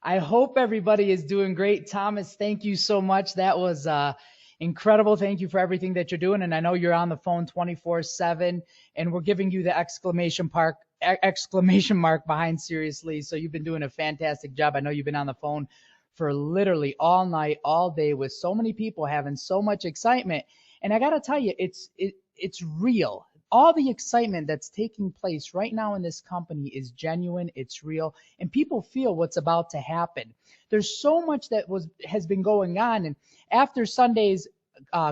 I hope everybody is doing great. Thomas, thank you so much. That was incredible. Thank you for everything that you're doing. And I know you're on the phone 24/7, and we're giving you the exclamation mark behind seriously. So you've been doing a fantastic job. I know you've been on the phone for literally all night, all day with so many people having so much excitement. And I got to tell you, it's real. All the excitement that's taking place right now in this company is genuine, it's real, and people feel what's about to happen. There's so much that has been going on, and after Sunday's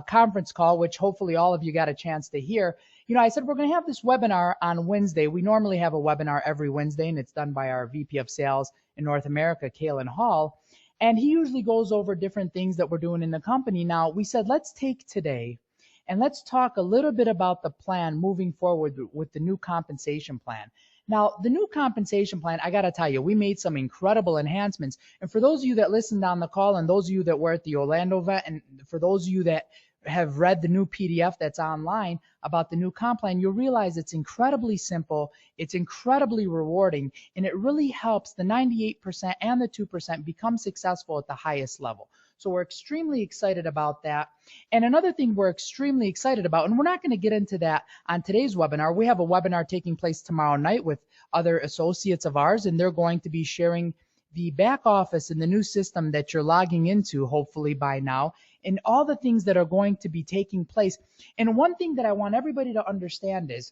conference call, which hopefully all of you got a chance to hear, I said we're going to have this webinar on Wednesday. We normally have a webinar every Wednesday, and it's done by our VP of Sales in North America, Kalen Hall. And he usually goes over different things that we're doing in the company. Now, we said, let's take today and let's talk a little bit about the plan moving forward with the new compensation plan. Now, the new compensation plan, I got to tell you, we made some incredible enhancements. And for those of you that listened on the call and those of you that were at the Orlando event, and for those of you that have read the new PDF that's online about the new comp plan, you'll realize it's incredibly simple, it's incredibly rewarding, and it really helps the 98% and the 2% become successful at the highest level. So we're extremely excited about that. And another thing we're extremely excited about, and we're not going to get into that on today's webinar. We have a webinar taking place tomorrow night with other associates of ours, and they're going to be sharing the back office and the new system that you're logging into, hopefully by now, and all the things that are going to be taking place. And one thing that I want everybody to understand is,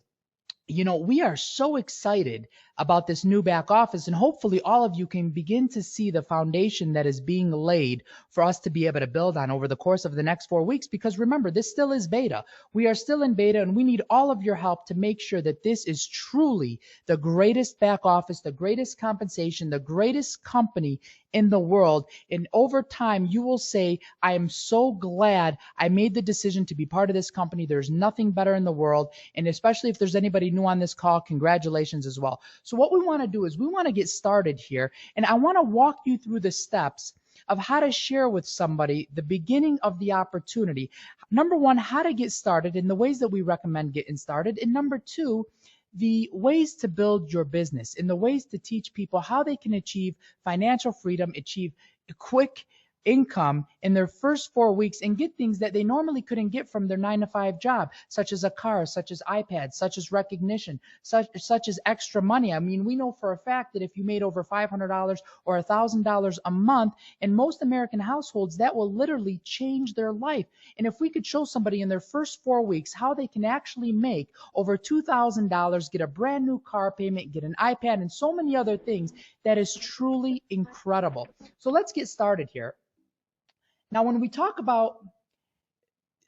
we are so excited about this new back office, and hopefully all of you can begin to see the foundation that is being laid for us to be able to build on over the course of the next 4 weeks. Because remember, this still is beta. We are still in beta, and we need all of your help to make sure that this is truly the greatest back office, the greatest compensation, the greatest company in the world. And over time, you will say, I am so glad I made the decision to be part of this company. There's nothing better in the world. And especially if there's anybody new on this call, congratulations as well. So what we want to do is we want to get started here, and I want to walk you through the steps of how to share with somebody the beginning of the opportunity. Number one, how to get started and the ways that we recommend getting started. And number two, the ways to build your business and the ways to teach people how they can achieve financial freedom, achieve quick income in their first 4 weeks and get things that they normally couldn't get from their 9 to 5 job, such as a car, such as iPads, such as recognition, such as extra money. I mean, we know for a fact that if you made over $500 or $1,000 a month in most American households, that will literally change their life. And if we could show somebody in their first 4 weeks how they can actually make over $2,000, get a brand new car payment, get an iPad, and so many other things, that is truly incredible. So let's get started here. Now, when we talk about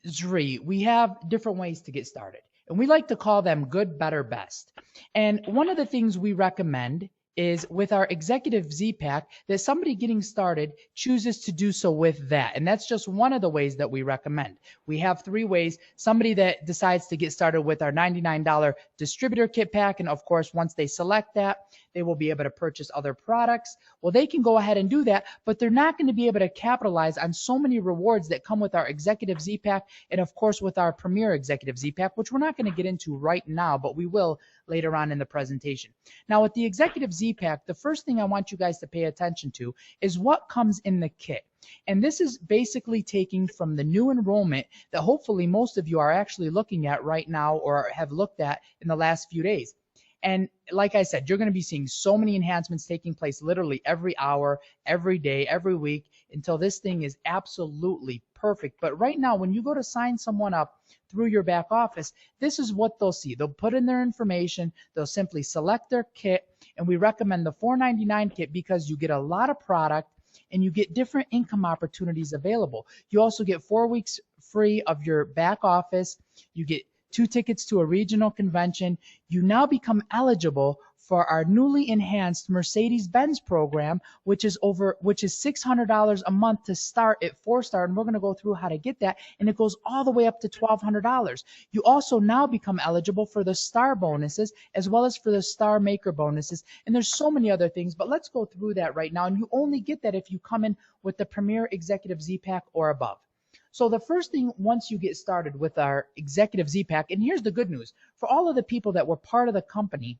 Zrii, we have different ways to get started, and we like to call them good, better, best. And one of the things we recommend is with our executive Z pack that somebody getting started chooses to do so with that. And that's just one of the ways that we recommend. We have 3 ways. Somebody that decides to get started with our $99 distributor kit pack, and of course, once they select that, they will be able to purchase other products. Well, they can go ahead and do that, but they're not going to be able to capitalize on so many rewards that come with our Executive Z Pack and, of course, with our Premier Executive Z Pack, which we're not going to get into right now, but we will later on in the presentation. Now, with the Executive Z Pack, the first thing I want you guys to pay attention to is what comes in the kit. And this is basically taking from the new enrollment that hopefully most of you are actually looking at right now or have looked at in the last few days. And like I said, you're going to be seeing so many enhancements taking place literally every hour, every day, every week until this thing is absolutely perfect. But right now, when you go to sign someone up through your back office, this is what they'll see. They'll put in their information. They'll simply select their kit. And we recommend the $4.99 kit because you get a lot of product and you get different income opportunities available. You also get 4 weeks free of your back office. You get 2 tickets to a regional convention. You now become eligible for our newly enhanced Mercedes-Benz program, which is $600 a month to start at 4-star, and we're going to go through how to get that, and it goes all the way up to $1,200. You also now become eligible for the star bonuses as well as for the star maker bonuses, and there's so many other things, but let's go through that right now, and you only get that if you come in with the Premier Executive Z Pack or above. So the first thing, once you get started with our Executive Z Pack, and here's the good news, for all of the people that were part of the company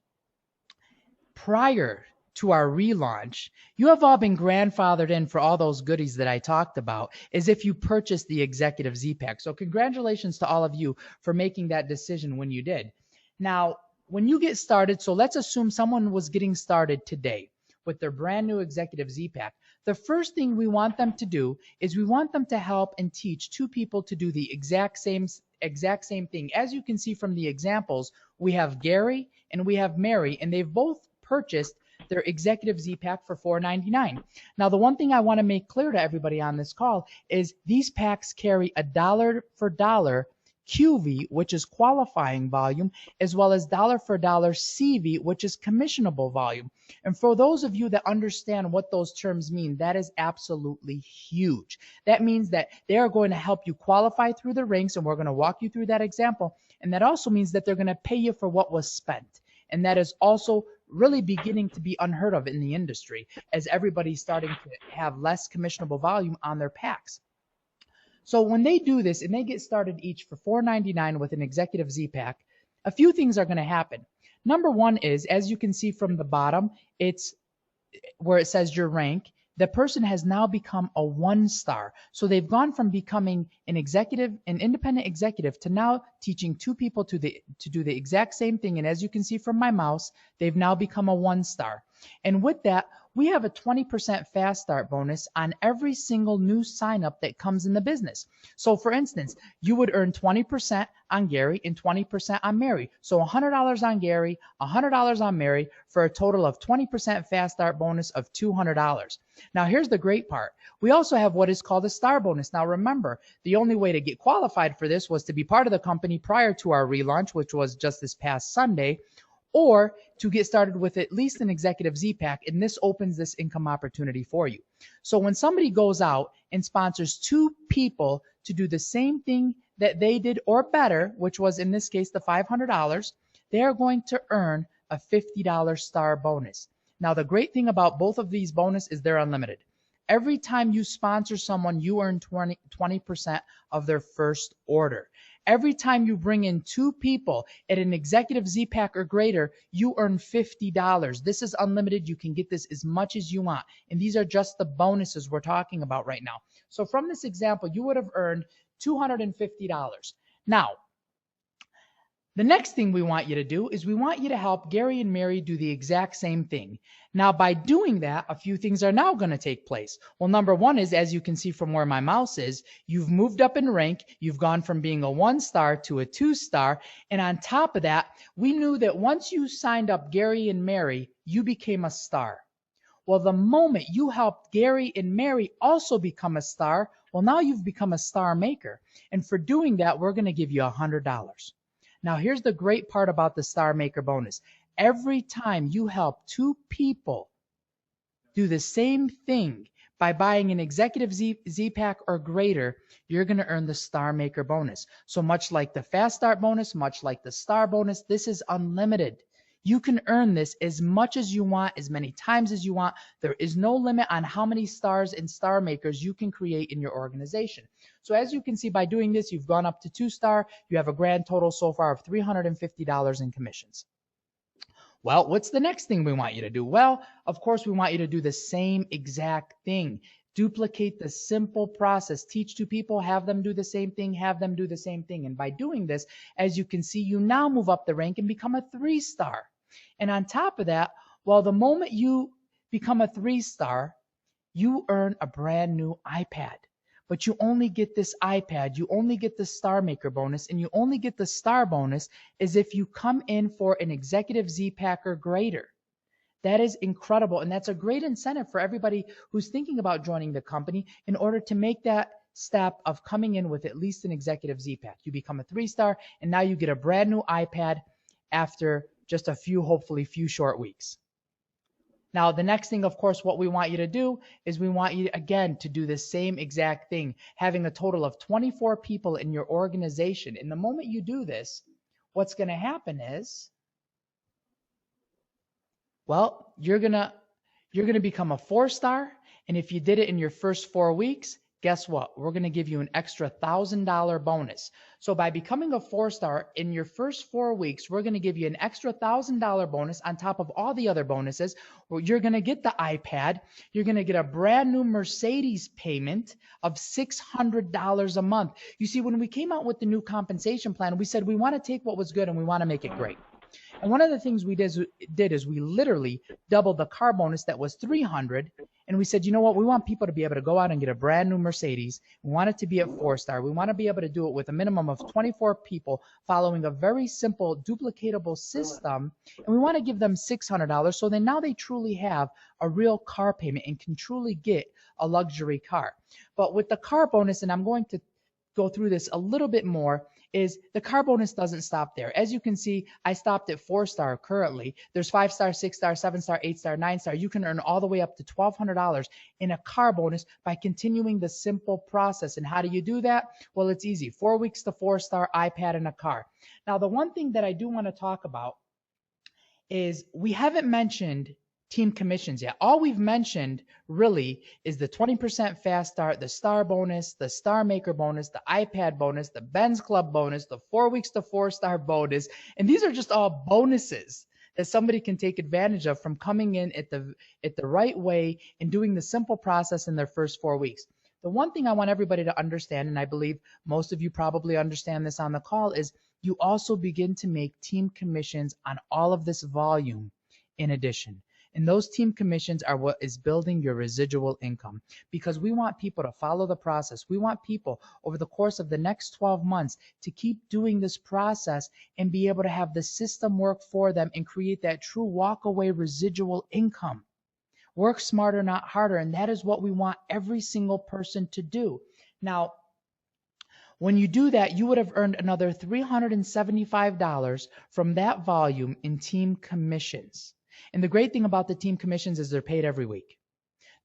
prior to our relaunch, you have all been grandfathered in for all those goodies that I talked about as if you purchased the Executive Z Pack. So congratulations to all of you for making that decision when you did. Now, when you get started, so let's assume someone was getting started today with their brand new Executive Z Pack. The first thing we want them to do is we want them to help and teach two people to do the exact same thing. As you can see from the examples, we have Gary and we have Mary, and they've both purchased their Executive Z Pack for $4.99. Now, the one thing I want to make clear to everybody on this call is these packs carry a dollar for dollar QV, which is qualifying volume, as well as dollar for dollar CV, which is commissionable volume. And for those of you that understand what those terms mean, that is absolutely huge. That means that they are going to help you qualify through the ranks, and we're going to walk you through that example. And that also means that they're going to pay you for what was spent. And that is also really beginning to be unheard of in the industry, as everybody's starting to have less commissionable volume on their packs. So when they do this and they get started each for $4.99 with an Executive Z Pack, a few things are going to happen. Number one is, as you can see from the bottom, it's where it says your rank. The person has now become a 1-star. So they've gone from becoming an independent executive, to now teaching two people to do the exact same thing. And as you can see from my mouse, they've now become a 1-star. And with that, we have a 20% fast start bonus on every single new sign up that comes in the business. So for instance, you would earn 20% on Gary and 20% on Mary. So $100 on Gary, $100 on Mary, for a total of 20% fast start bonus of $200. Now here's the great part. We also have what is called a star bonus. Now remember, the only way to get qualified for this was to be part of the company prior to our relaunch, which was just this past Sunday, or to get started with at least an Executive Z Pack, and this opens this income opportunity for you. So when somebody goes out and sponsors two people to do the same thing that they did or better, which was in this case the $500, they are going to earn a $50 star bonus. Now the great thing about both of these bonuses is they're unlimited. Every time you sponsor someone, you earn 20% of their first order. Every time you bring in two people at an Executive Z Pack or greater, you earn $50. This is unlimited. You can get this as much as you want. And these are just the bonuses we're talking about right now. So from this example, you would have earned $250. Now, the next thing we want you to do is we want you to help Gary and Mary do the exact same thing. Now, by doing that, a few things are now going to take place. Well, number one is, as you can see from where my mouse is, you've moved up in rank. You've gone from being a 1-star to a 2-star. And on top of that, we knew that once you signed up Gary and Mary, you became a star. Well, the moment you helped Gary and Mary also become a star, well, now you've become a star maker. And for doing that, we're going to give you $100. Now, here's the great part about the Star Maker bonus. Every time you help two people do the same thing by buying an Executive Z Pack or greater, you're going to earn the Star Maker bonus. So much like the Fast Start bonus, much like the Star bonus, this is unlimited. You can earn this as much as you want, as many times as you want. There is no limit on how many stars and star makers you can create in your organization. So as you can see, by doing this, you've gone up to 2-star. You have a grand total so far of $350 in commissions. Well, what's the next thing we want you to do? Well, of course, we want you to do the same exact thing. Duplicate the simple process. Teach two people, have them do the same thing, have them do the same thing. And by doing this, as you can see, you now move up the rank and become a 3-star. And on top of that, well, the moment you become a 3-star, you earn a brand new iPad. But you only get this iPad, you only get the Star Maker bonus, and you only get the Star bonus as if you come in for an Executive Z Pack or greater. That is incredible, and that's a great incentive for everybody who's thinking about joining the company in order to make that step of coming in with at least an Executive Z Pack. You become a 3-star, and now you get a brand new iPad after just a few, hopefully few short weeks. Now, the next thing, of course, what we want you to do is we want you, again, to do the same exact thing, having a total of 24 people in your organization. And the moment you do this, what's going to happen is, well, you're going to become a 4-star. And if you did it in your first 4 weeks, guess what? We're going to give you an extra $1,000 bonus. So by becoming a 4-star in your first 4 weeks, we're going to give you an extra $1,000 bonus on top of all the other bonuses. You're going to get the iPad. You're going to get a brand new Mercedes payment of $600 a month. You see, when we came out with the new compensation plan, we said we want to take what was good and we want to make it great. And one of the things we did is we literally doubled the car bonus that was $300. And we said, you know what? We want people to be able to go out and get a brand new Mercedes. We want it to be at 4-star. We want to be able to do it with a minimum of 24 people following a very simple duplicatable system. And we want to give them $600 so then now they truly have a real car payment and can truly get a luxury car. But with the car bonus, and I'm going to go through this a little bit more, is the car bonus doesn't stop there. As you can see, I stopped at 4-star currently. There's 5-star, 6-star, 7-star, 8-star, 9-star. You can earn all the way up to $1,200 in a car bonus by continuing the simple process. And how do you do that? Well, it's easy. 4 weeks to 4-star, iPad, and a car. Now, the one thing that I do want to talk about is we haven't mentioned team commissions yet. All we've mentioned really is the 20% fast start, the star bonus, the star maker bonus, the iPad bonus, the Benz Club bonus, the 4 weeks to 4-star bonus. And these are just all bonuses that somebody can take advantage of from coming in at the right way and doing the simple process in their first 4 weeks. The one thing I want everybody to understand, and I believe most of you probably understand this on the call, is you also begin to make team commissions on all of this volume in addition. And those team commissions are what is building your residual income, because we want people to follow the process. We want people over the course of the next 12 months to keep doing this process and be able to have the system work for them and create that true walk-away residual income. Work smarter, not harder. And that is what we want every single person to do. Now, when you do that, you would have earned another $375 from that volume in team commissions. And the great thing about the team commissions is they're paid every week.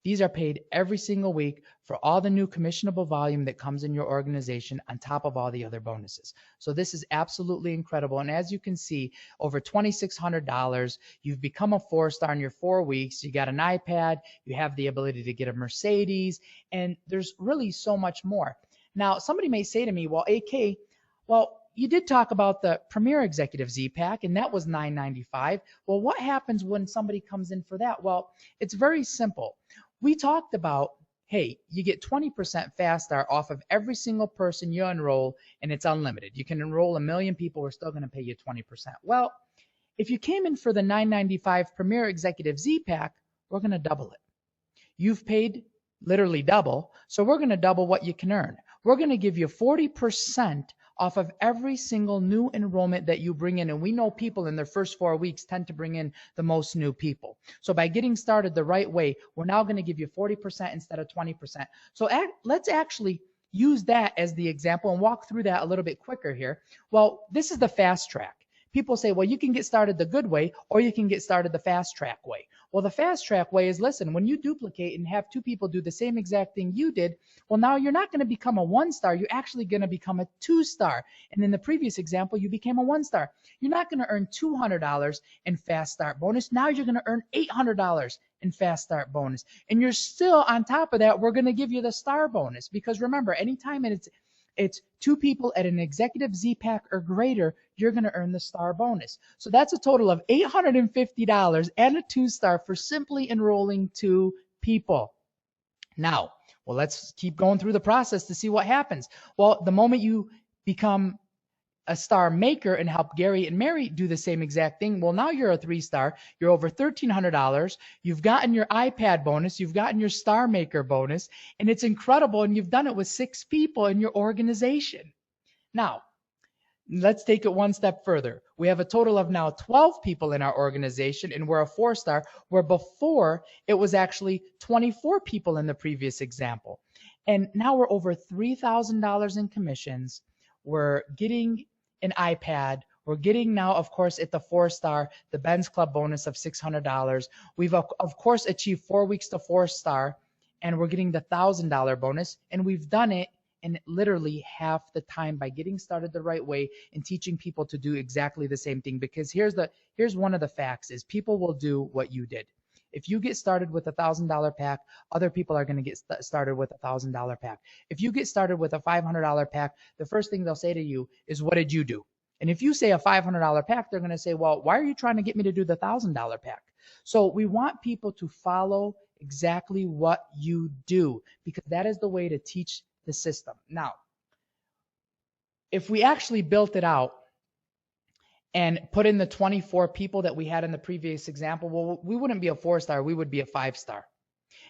These are paid every single week for all the new commissionable volume that comes in your organization on top of all the other bonuses. So this is absolutely incredible. And as you can see, over $2,600, you've become a 4-star in your 4 weeks. You got an iPad, you have the ability to get a Mercedes, and there's really so much more. Now, somebody may say to me, well, AK, you did talk about the Premier Executive Z-Pack, and that was $995. Well, what happens when somebody comes in for that? Well, it's very simple. We talked about, hey, you get 20% fast start off of every single person you enroll, and it's unlimited. You can enroll 1 million people. We're still going to pay you 20%. Well, if you came in for the $995 Premier Executive Z-Pack, we're going to double it. You've paid literally double, so we're going to double what you can earn. We're going to give you 40% off of every single new enrollment that you bring in. And we know people in their first 4 weeks tend to bring in the most new people. So by getting started the right way, we're now going to give you 40% instead of 20%. So let's actually use that as the example and walk through that a little bit quicker here. Well, this is the fast track. People say, well, you can get started the good way or you can get started the fast track way. Well, the fast track way is, listen, when you duplicate and have 2 people do the same exact thing you did, well, now you're not going to become a 1-star. You're actually going to become a 2-star. And in the previous example, you became a 1-star. You're not going to earn $200 in fast start bonus. Now you're going to earn $800 in fast start bonus. And you're still on top of that, we're going to give you the star bonus, because remember, anytime it's 2 people at an executive Z-Pack or greater, you're going to earn the star bonus. So that's a total of $850 and a 2-star for simply enrolling 2 people. Now, well, let's keep going through the process to see what happens. Well, the moment you become a star maker and help Gary and Mary do the same exact thing, well, now you're a 3-star. You're over $1,300. You've gotten your iPad bonus. You've gotten your star maker bonus, and it's incredible. And you've done it with 6 people in your organization. Now, let's take it one step further. We have a total of now 12 people in our organization, and we're a 4-star, where before it was actually 24 people in the previous example. And now we're over $3,000 in commissions. We're getting an iPad. We're getting now, of course, at the 4-star, the Benz Club bonus of $600. We've, of course, achieved 4 weeks to 4-star, and we're getting the $1,000 bonus. And we've done it in literally half the time by getting started the right way and teaching people to do exactly the same thing. Because here's one of the facts is people will do what you did. If you get started with $1,000 pack, other people are going to get started with $1,000 pack. If you get started with a $500 pack, the first thing they'll say to you is, what did you do? And if you say a $500 pack, they're going to say, well, why are you trying to get me to do the $1,000 pack? So we want people to follow exactly what you do, because that is the way to teach the system. Now, if we actually built it out and put in the 24 people that we had in the previous example, well, we wouldn't be a 4-star, we would be a 5-star.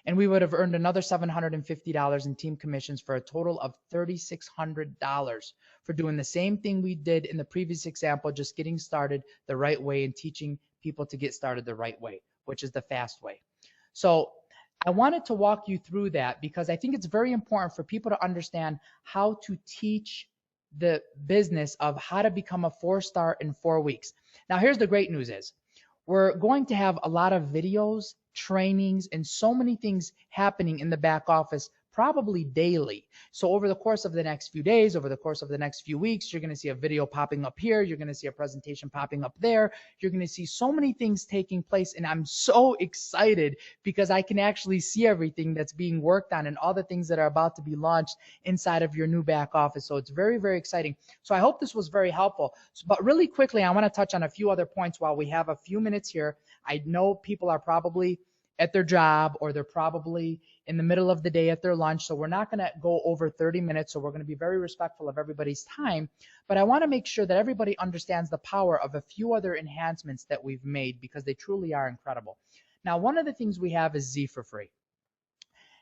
And we would have earned another $750 in team commissions for a total of $3,600 for doing the same thing we did in the previous example, just getting started the right way and teaching people to get started the right way, which is the fast way. So I wanted to walk you through that because I think it's very important for people to understand how to teach the business of how to become a 4-star in 4 weeks. Now, here's the great news is we're going to have a lot of videos, trainings, and so many things happening in the back office probably daily. So over the course of the next few days, over the course of the next few weeks, you're going to see a video popping up here. You're going to see a presentation popping up there. You're going to see so many things taking place. And I'm so excited because I can actually see everything that's being worked on and all the things that are about to be launched inside of your new back office. So it's very, very exciting. So I hope this was very helpful. But really quickly, I want to touch on a few other points while we have a few minutes here. I know people are probably at their job or they're probably in the middle of the day at their lunch. So we're not going to go over 30 minutes. So we're going to be very respectful of everybody's time. But I want to make sure that everybody understands the power of a few other enhancements that we've made because they truly are incredible. Now, one of the things we have is Zrii for free.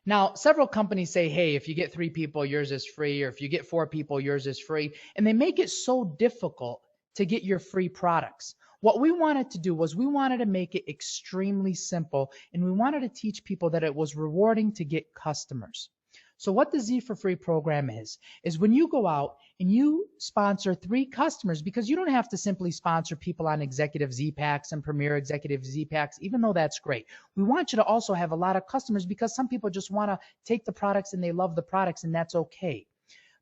Now, several companies say, hey, if you get 3 people, yours is free, or if you get 4 people, yours is free. And they make it so difficult to get your free products. What we wanted to do was we wanted to make it extremely simple, and we wanted to teach people that it was rewarding to get customers. So what the Zrii for free program is when you go out and you sponsor 3 customers, because you don't have to simply sponsor people on executive Z packs and premier executive Z packs, even though that's great. We want you to also have a lot of customers because some people just want to take the products and they love the products, and that's okay.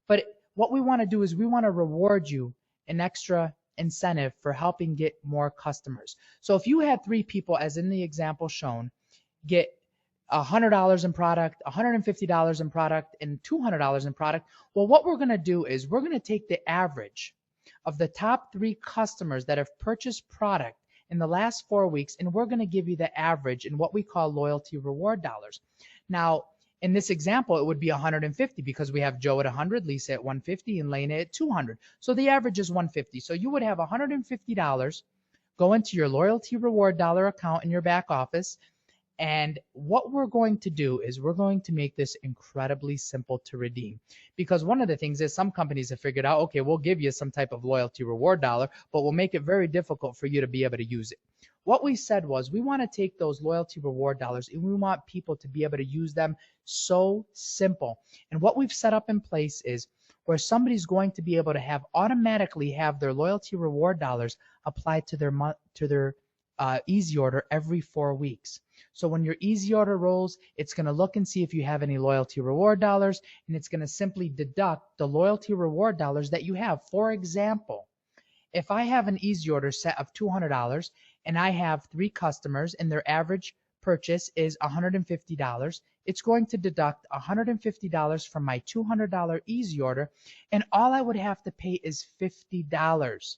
But what we want to do is we want to reward you an extra incentive for helping get more customers. So if you had 3 people, as in the example shown, get $100 in product, $150 in product, and $200 in product, well, what we're going to do is we're going to take the average of the top 3 customers that have purchased product in the last 4 weeks, and we're going to give you the average in what we call loyalty reward dollars. Now, in this example, it would be 150 because we have Joe at 100, Lisa at 150, and Lena at 200. So the average is 150. So you would have $150 go into your loyalty reward dollar account in your back office. And what we're going to do is we're going to make this incredibly simple to redeem. Because one of the things is some companies have figured out, okay, we'll give you some type of loyalty reward dollar, but we'll make it very difficult for you to be able to use it. What we said was we want to take those loyalty reward dollars and we want people to be able to use them so simple. And what we've set up in place is where somebody's going to be able to automatically have their loyalty reward dollars applied to their easy order every 4 weeks. So when your easy order rolls, it's going to look and see if you have any loyalty reward dollars, and it's going to simply deduct the loyalty reward dollars that you have. For example, if I have an easy order set of $200 and I have 3 customers and their average purchase is $150, it's going to deduct $150 from my $200 easy order, and all I would have to pay is $50.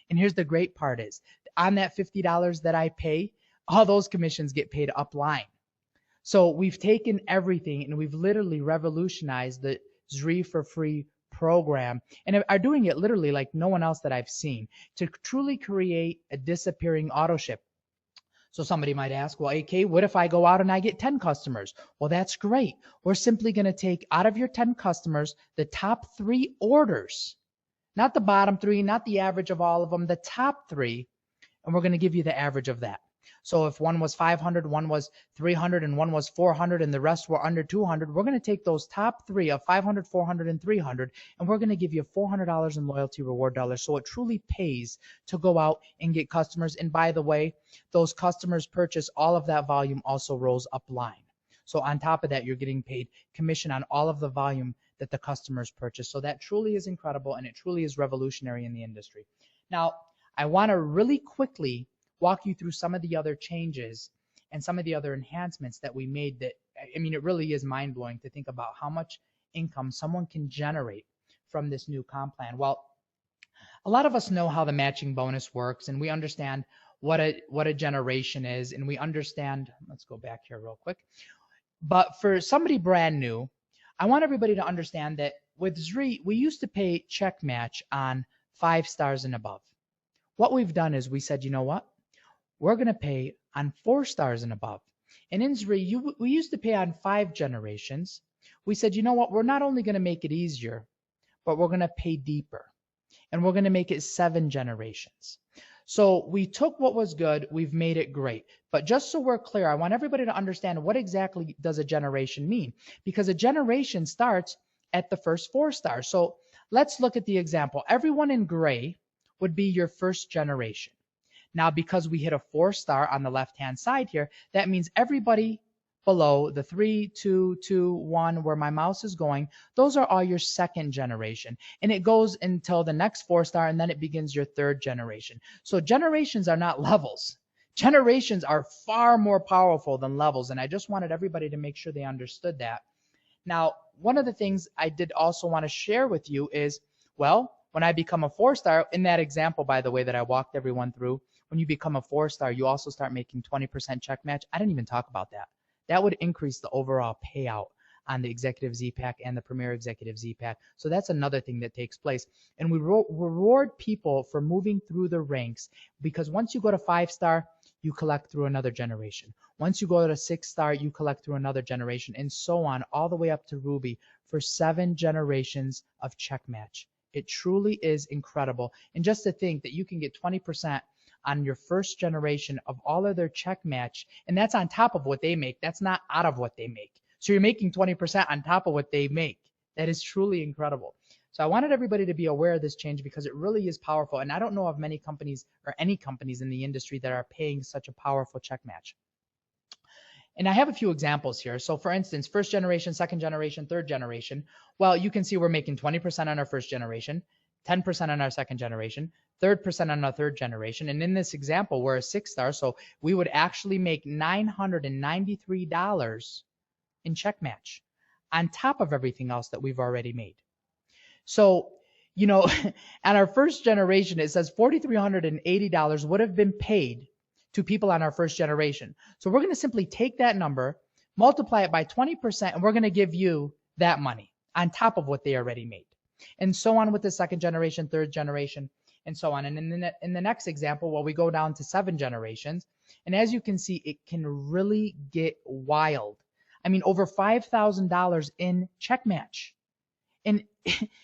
And here's the great part is, on that $50 that I pay, all those commissions get paid upline. So we've taken everything and we've literally revolutionized the Zrii for free program and are doing it literally like no one else that I've seen to truly create a disappearing auto ship. So somebody might ask, well, AK, what if I go out and I get 10 customers? Well, that's great. We're simply going to take out of your 10 customers the top 3 orders, not the bottom 3, not the average of all of them, the top 3, and we're going to give you the average of that. So if one was 500, one was 300, and one was 400, and the rest were under 200, we're going to take those top 3 of 500, 400, and 300, and we're going to give you $400 in loyalty reward dollars. So it truly pays to go out and get customers. And by the way, those customers purchase all of that volume also rolls upline. So on top of that, you're getting paid commission on all of the volume that the customers purchase. So that truly is incredible, and it truly is revolutionary in the industry. Now, I want to really quickly walk you through some of the other changes and some of the other enhancements that we made that, I mean, it really is mind blowing to think about how much income someone can generate from this new comp plan. Well, a lot of us know how the matching bonus works, and we understand what a generation is, and we understand, let's go back here real quick. But for somebody brand new, I want everybody to understand that with Zrii, we used to pay check match on 5 stars and above. What we've done is we said, you know what? We're going to pay on 4 stars and above. And in Zrii, we used to pay on 5 generations. We said, you know what? We're not only going to make it easier, but we're going to pay deeper. And we're going to make it 7 generations. So we took what was good, we've made it great. But just so we're clear, I want everybody to understand what exactly does a generation mean? Because a generation starts at the first 4 stars. So let's look at the example. Everyone in gray would be your first generation. Now, because we hit a 4 star on the left-hand side here, that means everybody below the 3, 2, 2, 1, where my mouse is going, those are all your second generation. And it goes until the next 4 star, and then it begins your third generation. So generations are not levels. Generations are far more powerful than levels. And I just wanted everybody to make sure they understood that. Now, one of the things I did also want to share with you is, well, when I become a 4 star, in that example, by the way, that I walked everyone through, when you become a 4 star, you also start making 20% check match. I didn't even talk about that. That would increase the overall payout on the Executive Z-Pack and the Premier Executive Z-Pack. So that's another thing that takes place. And we reward people for moving through the ranks, because once you go to 5 star, you collect through another generation. Once you go to 6 star, you collect through another generation, and so on, all the way up to Ruby for 7 generations of check match. It truly is incredible. And just to think that you can get 20% on your first generation of all of their check match, and that's on top of what they make. That's not out of what they make. So you're making 20% on top of what they make. That is truly incredible. So I wanted everybody to be aware of this change because it really is powerful. And I don't know of many companies or any companies in the industry that are paying such a powerful check match. And I have a few examples here. So for instance, first generation, second generation, third generation. Well, you can see we're making 20% on our first generation, 10% on our second generation, 3% on our third generation. And in this example, we're a 6 star. So we would actually make $993 in check match on top of everything else that we've already made. So, you know, on our first generation, it says $4,380 would have been paid to people on our first generation. So we're going to simply take that number, multiply it by 20%, and we're going to give you that money on top of what they already made. And so on with the second generation, third generation, and so on. And in the next example, well, we go down to 7 generations. And as you can see, it can really get wild. I mean, over $5,000 in check match. And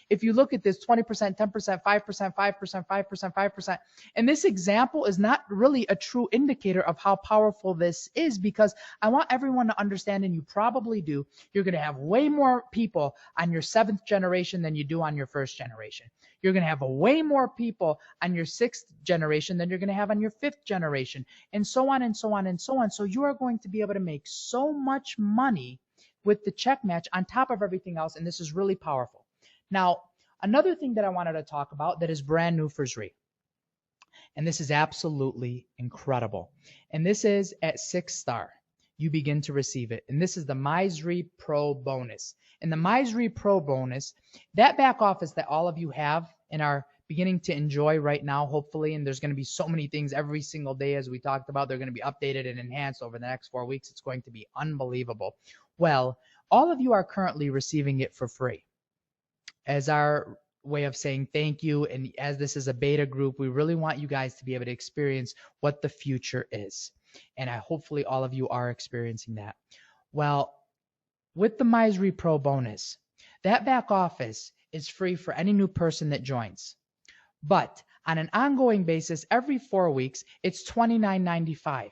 if you look at this 20%, 10%, 5%, 5%, 5%, 5%, and this example is not really a true indicator of how powerful this is, because I want everyone to understand, and you probably do, you're going to have way more people on your 7th generation than you do on your first generation. You're going to have way more people on your 6th generation than you're going to have on your 5th generation, and so on and so on and so on. So you are going to be able to make so much money with the check match on top of everything else, and this is really powerful. Now, another thing that I wanted to talk about that is brand new for Zrii, and this is absolutely incredible, and this is at 6 star. You begin to receive it, and this is the My Zrii Pro bonus. And the My Zrii Pro bonus, that back office that all of you have and are beginning to enjoy right now, hopefully, and there's going to be so many things every single day, as we talked about, they're going to be updated and enhanced over the next 4 weeks. It's going to be unbelievable. Well, all of you are currently receiving it for free as our way of saying thank you. And as this is a beta group, we really want you guys to be able to experience what the future is. And hopefully all of you are experiencing that. Well, with the My Zrii Pro bonus, that back office is free for any new person that joins. But on an ongoing basis, every 4 weeks, it's $29.95.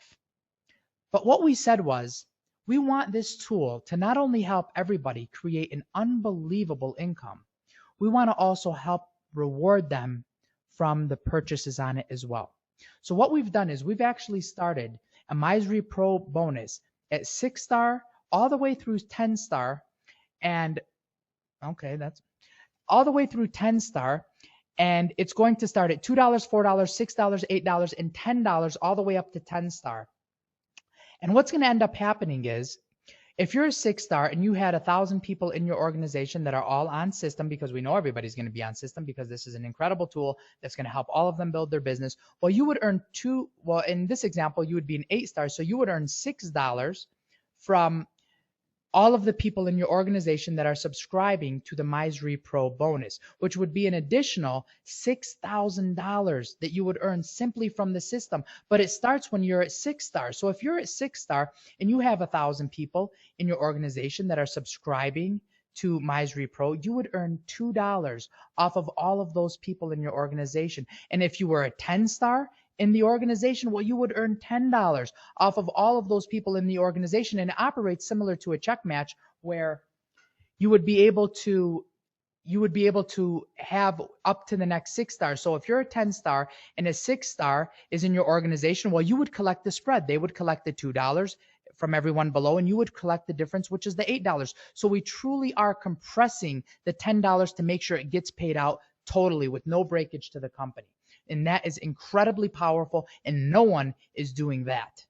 But what we said was, we want this tool to not only help everybody create an unbelievable income, we want to also help reward them from the purchases on it as well. So what we've done is we've actually started a My Zrii Pro bonus at 6 star all the way through 10 star, and okay, that's all the way through 10 star, and it's going to start at $2, $4, $6, $8, and $10 all the way up to 10 star. And what's going to end up happening is, if you're a 6-star and you had 1,000 people in your organization that are all on system, because we know everybody's going to be on system because this is an incredible tool that's going to help all of them build their business. Well, you would earn well, in this example, you would be an 8-star. So you would earn $6 from all of the people in your organization that are subscribing to the Zrii Pro bonus, which would be an additional $6,000 that you would earn simply from the system. But it starts when you're at 6-star. So if you're at 6-star and you have 1,000 people in your organization that are subscribing to Zrii Pro, you would earn $2 off of all of those people in your organization. And if you were a 10-star in the organization, well, you would earn $10 off of all of those people in the organization. And it operates similar to a check match, where you would be able to have up to the next 6-star. So if you're a 10-star and a 6-star is in your organization, well, you would collect the spread. They would collect the $2 from everyone below, and you would collect the difference, which is the $8. So we truly are compressing the $10 to make sure it gets paid out totally with no breakage to the company. And that is incredibly powerful, and no one is doing that.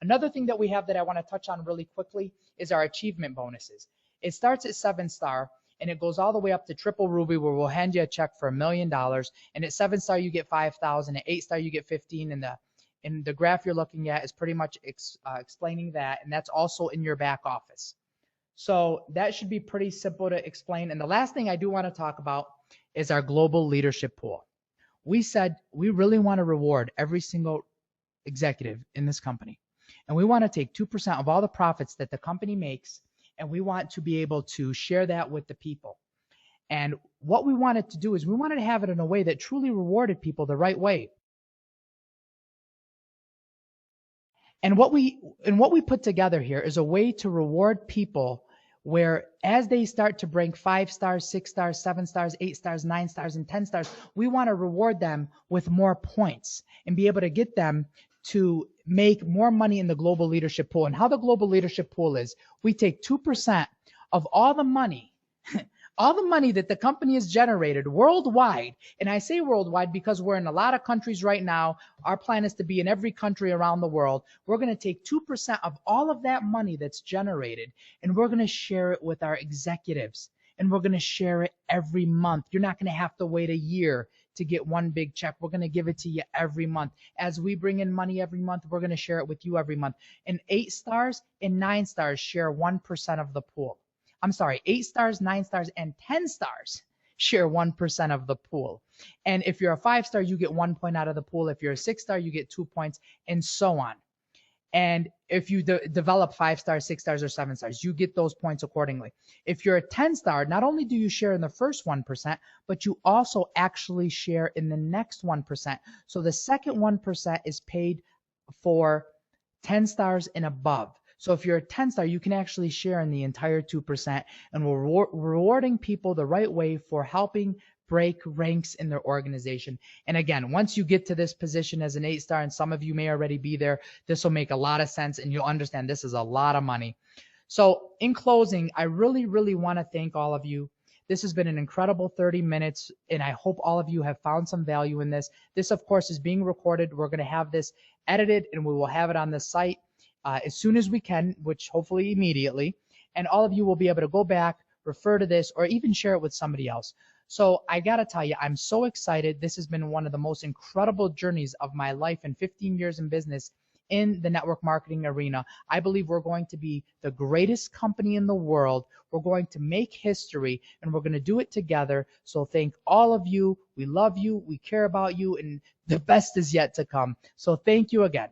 Another thing that we have that I want to touch on really quickly is our achievement bonuses. It starts at 7-star and it goes all the way up to triple ruby, where we'll hand you a check for $1 million. And at 7-star you get 5,000. At 8-star you get 15. And the graph you're looking at is pretty much explaining that, and that's also in your back office. So that should be pretty simple to explain. And the last thing I do want to talk about is our global leadership pool. We said we really want to reward every single executive in this company. And we want to take 2% of all the profits that the company makes, and we want to be able to share that with the people. And what we wanted to do is we wanted to have it in a way that truly rewarded people the right way. And what we put together here is a way to reward people where, as they start to bring 5 stars, 6 stars, 7 stars, 8 stars, 9 stars, and 10 stars, we want to reward them with more points and be able to get them to make more money in the global leadership pool. And how the global leadership pool is, we take 2% of all the money that the company has generated worldwide. And I say worldwide because we're in a lot of countries right now. Our plan is to be in every country around the world. We're going to take 2% of all of that money that's generated, and we're going to share it with our executives. And we're going to share it every month. You're not going to have to wait a year to get one big check. We're going to give it to you every month. As we bring in money every month, we're going to share it with you every month. And 8 stars and 9 stars share 1% of the pool. I'm sorry, 8 stars, 9 stars, and 10 stars share 1% of the pool. And if you're a 5-star, you get 1 point out of the pool. If you're a 6-star, you get 2 points, and so on. And if you develop 5 stars, 6 stars, or 7 stars, you get those points accordingly. If you're a 10-star, not only do you share in the first 1%, but you also actually share in the next 1%. So the second 1% is paid for 10 stars and above. So if you're a 10-star, you can actually share in the entire 2%, and we're rewarding people the right way for helping break ranks in their organization. And again, once you get to this position as an 8-star, and some of you may already be there, this will make a lot of sense, and you'll understand this is a lot of money. So in closing, I really, really want to thank all of you. This has been an incredible 30 minutes, and I hope all of you have found some value in this. This, of course, is being recorded. We're going to have this edited, and we will have it on the site as soon as we can, which hopefully immediately. And all of you will be able to go back, refer to this, or even share it with somebody else. So I got to tell you, I'm so excited. This has been one of the most incredible journeys of my life in 15 years in business in the network marketing arena. I believe we're going to be the greatest company in the world. We're going to make history, and we're going to do it together. So thank all of you. We love you. We care about you, and the best is yet to come. So thank you again.